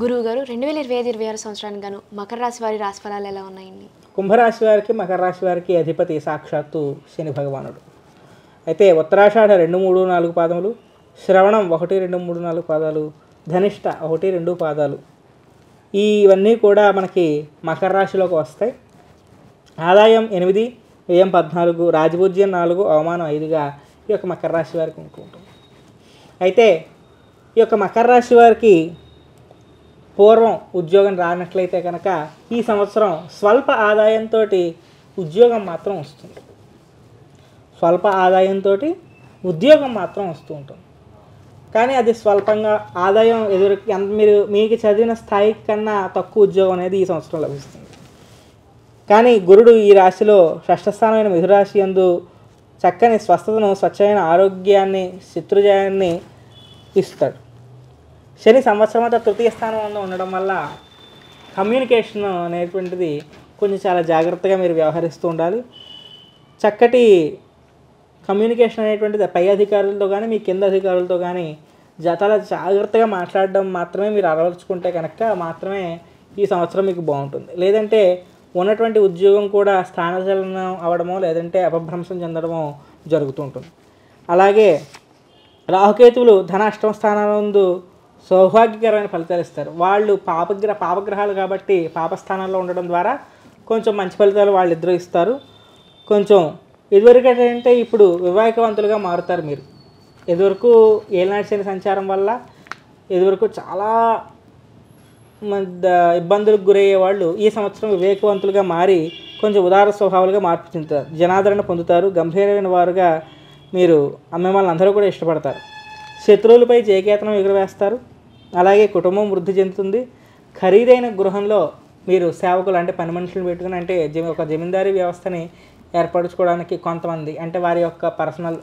గురువుగారు 2025-26 సంవత్సరానికి గాను మకర రాశి వారి రాశిఫలాలు ఎలా ఉన్నాయండి? కుంభరాశి వారికి మకర రాశి వారికి అధిపతి సాక్షాత్తు శని భగవానుడు. అయితే ఉత్తరాషాఢ 2, 3, 4 పాదములు, శ్రవణం 1, 2, 3, 4 పాదాలు, ధనిష్ట 1, 2 పాదాలు ఇవన్నీ కూడా మనకి మకర రాశిలోకి వస్తాయి. ఆదాయం 8, వ్యయం 14, రాజపూజ్యం 4, అవమానం 5గా ఈ యొక్క మకర రాశి వారికి ఉంటుంది. అయితే ఈ యొక్క మకర రాశి వారికి పూర్వం ఉద్యోగం రానట్లయితే కనుక ఈ సంవత్సరం స్వల్ప ఆదాయంతో ఉద్యోగం మాత్రం వస్తుంది. స్వల్ప ఆదాయంతో ఉద్యోగం మాత్రం వస్తూ ఉంటుంది. కానీ అది స్వల్పంగా ఆదాయం మీకు చదివిన స్థాయి కన్నా తక్కువ ఉద్యోగం అనేది ఈ సంవత్సరం లభిస్తుంది. కానీ గురుడు ఈ రాశిలో షష్ఠస్థానమైన మిథురాశి యందు చక్కని స్వస్థతను, స్వచ్ఛమైన ఆరోగ్యాన్ని, శత్రుజయాన్ని ఇస్తాడు. శని సంవత్సరం అంతా తృతీయ స్థానంలో ఉండడం వల్ల కమ్యూనికేషన్ అనేటువంటిది కొంచెం చాలా జాగ్రత్తగా మీరు వ్యవహరిస్తూ ఉండాలి. చక్కటి కమ్యూనికేషన్ అనేటువంటిది పై అధికారులతో కానీ మీ కింద అధికారులతో కానీ చాలా జాగ్రత్తగా మాట్లాడడం మాత్రమే మీరు అలవర్చుకుంటే కనుక మాత్రమే ఈ సంవత్సరం మీకు బాగుంటుంది. లేదంటే ఉన్నటువంటి ఉద్యోగం కూడా స్థానచలనం అవ్వడమో లేదంటే అపభ్రంశం చెందడమో జరుగుతూ ఉంటుంది. అలాగే రాహుకేతువులు ధన అష్టమ స్థానాలందు సౌభాగ్యకరమైన ఫలితాలు ఇస్తారు. వాళ్ళు పాపగ్రహాలు కాబట్టి పాపస్థానాల్లో ఉండడం ద్వారా కొంచెం మంచి ఫలితాలు వాళ్ళిద్దరూ ఇస్తారు. కొంచెం ఇదివరకంటే ఇప్పుడు వివాహికవంతులుగా మారుతారు మీరు. ఇదివరకు ఏలినాటి శని సంచారం వల్ల ఇదివరకు చాలా ఇబ్బందులకు గురయ్యే వాళ్ళు ఈ సంవత్సరం వివేకవంతులుగా మారి కొంచెం ఉదార స్వభావాలుగా మార్పు చెందుతారు. జనాదరణ పొందుతారు. గంభీరమైన వారుగా మీరు మిమ్మల్ని అందరూ కూడా ఇష్టపడతారు. శత్రువులపై జయకేతనం ఎగురవేస్తారు. అలాగే కుటుంబం వృద్ధి చెందుతుంది. ఖరీదైన గృహంలో మీరు సేవకులు అంటే పని మనుషులు పెట్టుకుని అంటే ఒక జమీందారీ వ్యవస్థని ఏర్పరచుకోవడానికి కొంతమంది అంటే వారి యొక్క పర్సనల్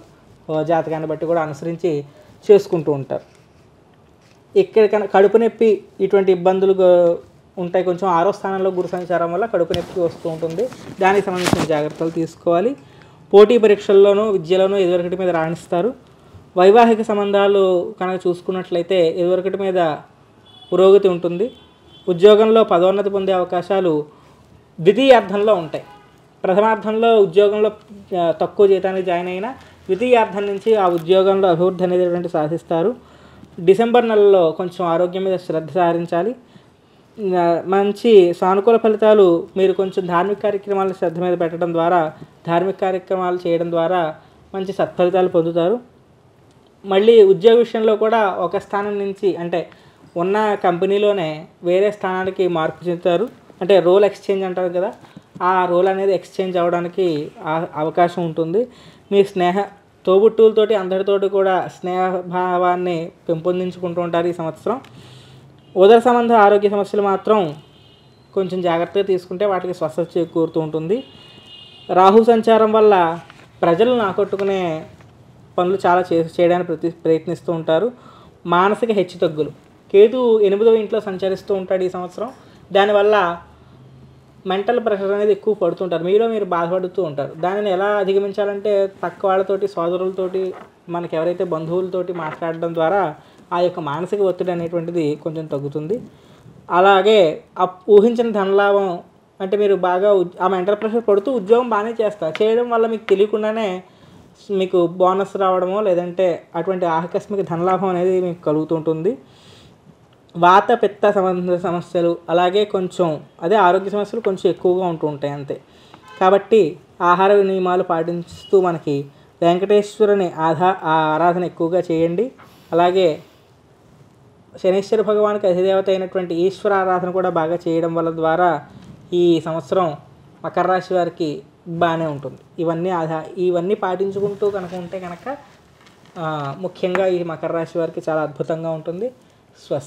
జాతకాన్ని బట్టి కూడా అనుసరించి చేసుకుంటూ ఉంటారు. ఇక్కడ కడుపు నొప్పి ఇటువంటి ఇబ్బందులు ఉంటాయి. కొంచెం 6వ స్థానంలో గురు సంచారం వల్ల కడుపు నొప్పి వస్తూ ఉంటుంది. దానికి సంబంధించిన జాగ్రత్తలు తీసుకోవాలి. పోటీ పరీక్షల్లోనూ విద్యలోనూ ఎదురొకటి మీద రాణిస్తారు. వైవాహిక సంబంధాలు కనుక చూసుకున్నట్లయితే ఎదురొకటి మీద పురోగతి ఉంటుంది. ఉద్యోగంలో పదోన్నతి పొందే అవకాశాలు ద్వితీయార్థంలో ఉంటాయి. ప్రథమార్థంలో ఉద్యోగంలో తక్కువ జీతానికి జాయిన్ అయినా ద్వితీయార్థం నుంచి ఆ ఉద్యోగంలో అభివృద్ధి అనేటువంటి సాధిస్తారు. డిసెంబర్ నెలలో కొంచెం ఆరోగ్యం మీద శ్రద్ధ సారించాలి. మంచి సానుకూల ఫలితాలు మీరు కొంచెం ధార్మిక కార్యక్రమాలను శ్రద్ధ మీద పెట్టడం ద్వారా ధార్మిక కార్యక్రమాలు చేయడం ద్వారా మంచి సత్ఫలితాలు పొందుతారు. మళ్ళీ ఉద్యోగ విషయంలో కూడా ఒక స్థానం నుంచి అంటే ఉన్న కంపెనీలోనే వేరే స్థానానికి మార్పు చెందుతారు. అంటే రోల్ ఎక్స్చేంజ్ అంటారు కదా, ఆ రోల్ అనేది ఎక్స్చేంజ్ అవ్వడానికి అవకాశం ఉంటుంది. మీ తోబుట్టువులతోటి అందరితోటి కూడా స్నేహభావాన్ని పెంపొందించుకుంటూ ఉంటారు ఈ సంవత్సరం. ఉదర సంబంధ ఆరోగ్య సమస్యలు మాత్రం కొంచెం జాగ్రత్తగా తీసుకుంటే వాటికి స్వస్థత చేకూరుతూ ఉంటుంది. రాహు సంచారం వల్ల ప్రజలను ఆకట్టుకునే పనులు చాలా చేయడానికి ప్రయత్నిస్తూ ఉంటారు. మానసిక హెచ్చుతగ్గులు. కేతు 8వ ఇంట్లో సంచరిస్తూ ఉంటాడు ఈ సంవత్సరం. దానివల్ల మెంటల్ ప్రెషర్ అనేది ఎక్కువ పడుతుంటారు. మీరు బాధపడుతూ ఉంటారు. దానిని ఎలా అధిగమించాలంటే పక్క వాళ్ళతోటి, సోదరులతోటి, మనకి ఎవరైతే బంధువులతోటి మాట్లాడడం ద్వారా ఆ యొక్క మానసిక ఒత్తిడి అనేటువంటిది కొంచెం తగ్గుతుంది. అలాగే ఊహించిన ధనలాభం అంటే మీరు బాగా ఆ మెంటల్ ప్రెషర్ పడుతూ ఉద్యోగం బాగానే చేయడం వల్ల మీకు తెలియకుండానే మీకు బోనస్ రావడమో లేదంటే అటువంటి ఆకస్మిక ధనలాభం అనేది మీకు కలుగుతుంటుంది. వాత పిత్త సంబంధ సమస్యలు అలాగే కొంచెం ఆరోగ్య సమస్యలు కొంచెం ఎక్కువగా ఉంటూ ఉంటాయి అంతే. కాబట్టి ఆహార నియమాలు పాటిస్తూ మనకి వెంకటేశ్వరుని ఆరాధన ఎక్కువగా చేయండి. అలాగే శనీశ్వర భగవానికి అధిదేవత అయినటువంటి ఈశ్వర ఆరాధన కూడా బాగా చేయడం వల్ల ద్వారా ఈ సంవత్సరం మకర రాశి వారికి బాగానే ఉంటుంది. ఇవన్నీ పాటించుకుంటూ కనుక ఉంటే కనుక ముఖ్యంగా ఈ మకర రాశి వారికి చాలా అద్భుతంగా ఉంటుంది. స్వస్తి.